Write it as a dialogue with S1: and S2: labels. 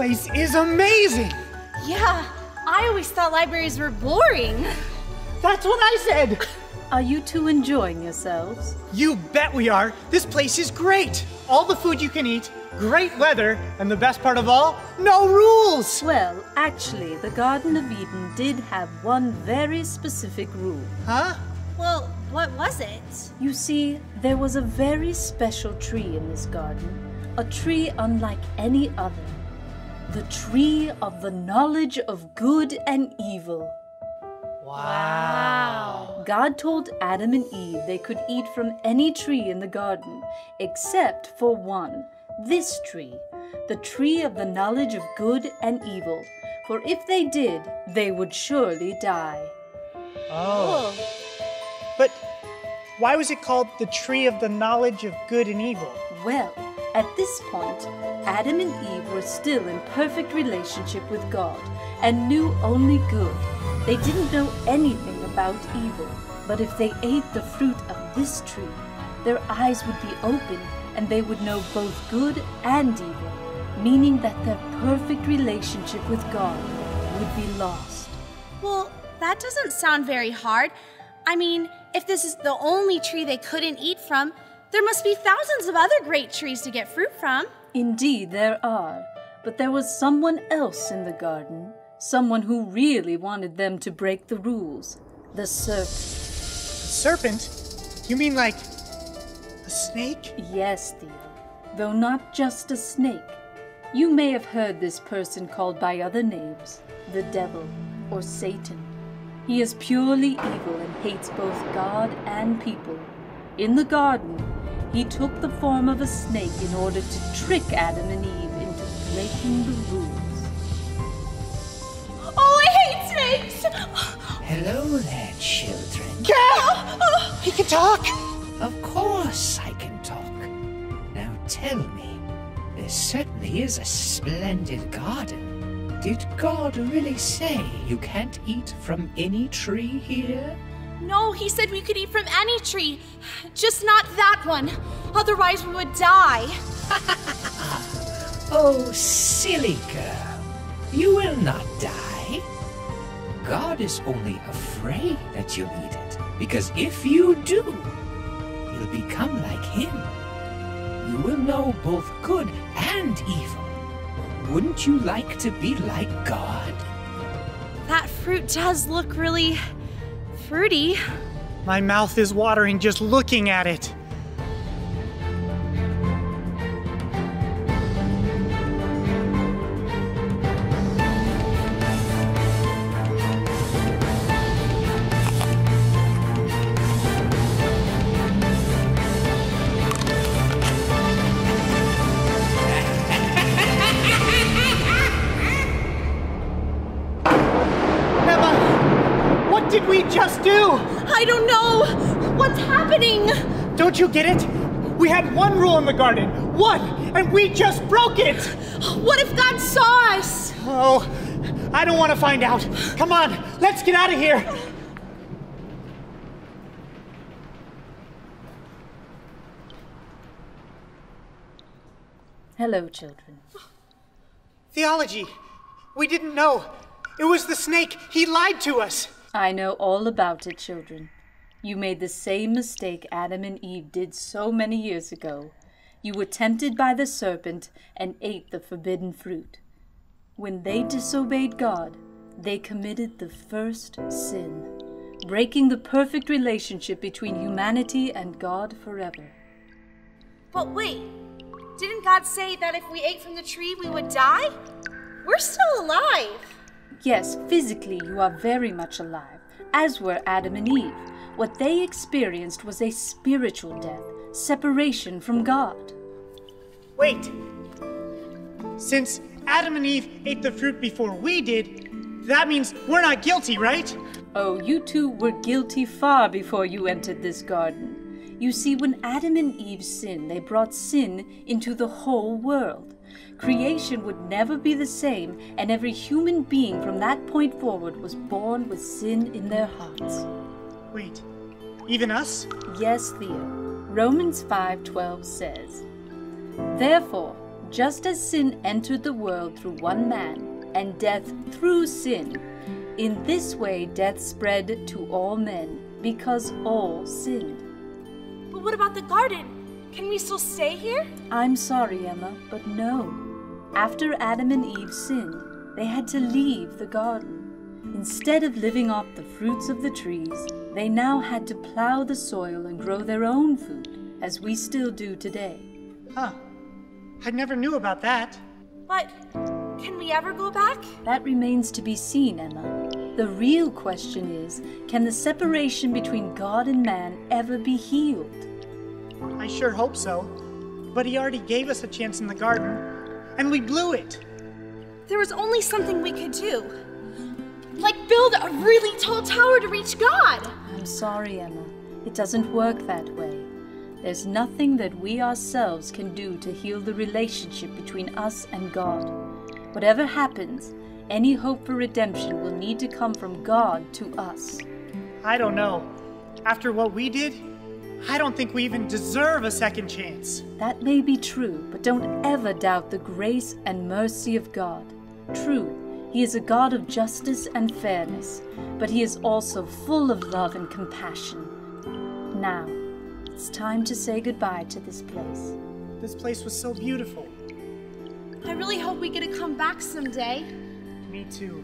S1: place is amazing!
S2: Yeah, I always thought libraries were boring.
S1: That's what I said!
S3: Are you two enjoying yourselves?
S1: You bet we are! This place is great! All the food you can eat, great weather, and the best part of all, no rules!
S3: Well, actually, the Garden of Eden did have one very specific rule.
S1: Huh?
S2: Well, what was it?
S3: You see, there was a very special tree in this garden, a tree unlike any other. The tree of the knowledge of good and evil.
S1: Wow.
S3: God told Adam and Eve they could eat from any tree in the garden, except for one, this tree, the tree of the knowledge of good and evil. For if they did, they would surely die.
S1: Oh. But why was it called the tree of the knowledge of good and evil?
S3: Well, at this point, Adam and Eve were still in perfect relationship with God and knew only good. They didn't know anything about evil, but if they ate the fruit of this tree, their eyes would be opened and they would know both good and evil, meaning that their perfect relationship with God would be lost.
S2: Well, that doesn't sound very hard. I mean, if this is the only tree they couldn't eat from, there must be thousands of other great trees to get fruit from.
S3: Indeed, there are, but there was someone else in the garden, someone who really wanted them to break the rules, the serpent.
S1: Serpent? You mean like a snake?
S3: Yes, Theo, though not just a snake. You may have heard this person called by other names, the devil or Satan. He is purely evil and hates both God and people. In the garden, he took the form of a snake in order to trick Adam and Eve into breaking the rules.
S2: Oh, I hate snakes!
S4: Hello there, children.
S1: Yeah! He can talk!
S4: Of course I can talk. Now tell me, there certainly is a splendid garden. Did God really say you can't eat from any tree here?
S2: No, he said we could eat from any tree, just not that one. Otherwise we would die.
S4: Oh, silly girl. You will not die. God is only afraid that you'll eat it, because if you do, you'll become like him. You will know both good and evil. Wouldn't you like to be like God?
S2: That fruit does look really fruity.
S1: My mouth is watering just looking at it. What did we just do?
S2: I don't know. What's happening?
S1: Don't you get it? We had one rule in the garden. One! And we just broke it!
S2: What if God saw us?
S1: Oh, I don't want to find out. Come on, let's get out of here.
S3: Hello, children.
S1: Theology. We didn't know. It was the snake. He lied to us.
S3: I know all about it, children. You made the same mistake Adam and Eve did so many years ago. You were tempted by the serpent and ate the forbidden fruit. When they disobeyed God, they committed the first sin, breaking the perfect relationship between humanity and God forever.
S2: But wait, didn't God say that if we ate from the tree we would die? We're still alive.
S3: Yes, physically you are very much alive, as were Adam and Eve. What they experienced was a spiritual death, separation from God.
S1: Wait. Since Adam and Eve ate the fruit before we did, that means we're not guilty, right?
S3: Oh, you two were guilty far before you entered this garden. You see, when Adam and Eve sinned, they brought sin into the whole world. Creation would never be the same, and every human being from that point forward was born with sin in their hearts.
S1: Wait, even us?
S3: Yes, Theo. Romans 5:12 says, "Therefore, Just as sin entered the world through one man, and death through sin, in this way death spread to all men, because all sinned.
S2: But what about the garden? Can we still stay here?
S3: I'm sorry, Emma, but no. After Adam and Eve sinned, they had to leave the garden. Instead of living off the fruits of the trees, they now had to plow the soil and grow their own food, as we still do today.
S1: Huh. I never knew about that.
S2: But can we ever go back?
S3: That remains to be seen, Emma. The real question is, can the separation between God and man ever be healed?
S1: I sure hope so. But he already gave us a chance in the garden, and we blew it.
S2: There was only something we could do. Like build a really tall tower to reach God.
S3: I'm sorry, Emma. It doesn't work that way. There's nothing that we ourselves can do to heal the relationship between us and God. Whatever happens, any hope for redemption will need to come from God to us.
S1: I don't know. After what we did, I don't think we even deserve a second chance.
S3: That may be true, but don't ever doubt the grace and mercy of God. True, He is a God of justice and fairness, but He is also full of love and compassion. Now, it's time to say goodbye to this place.
S1: This place was so beautiful.
S2: I really hope we get to come back someday.
S1: Me too.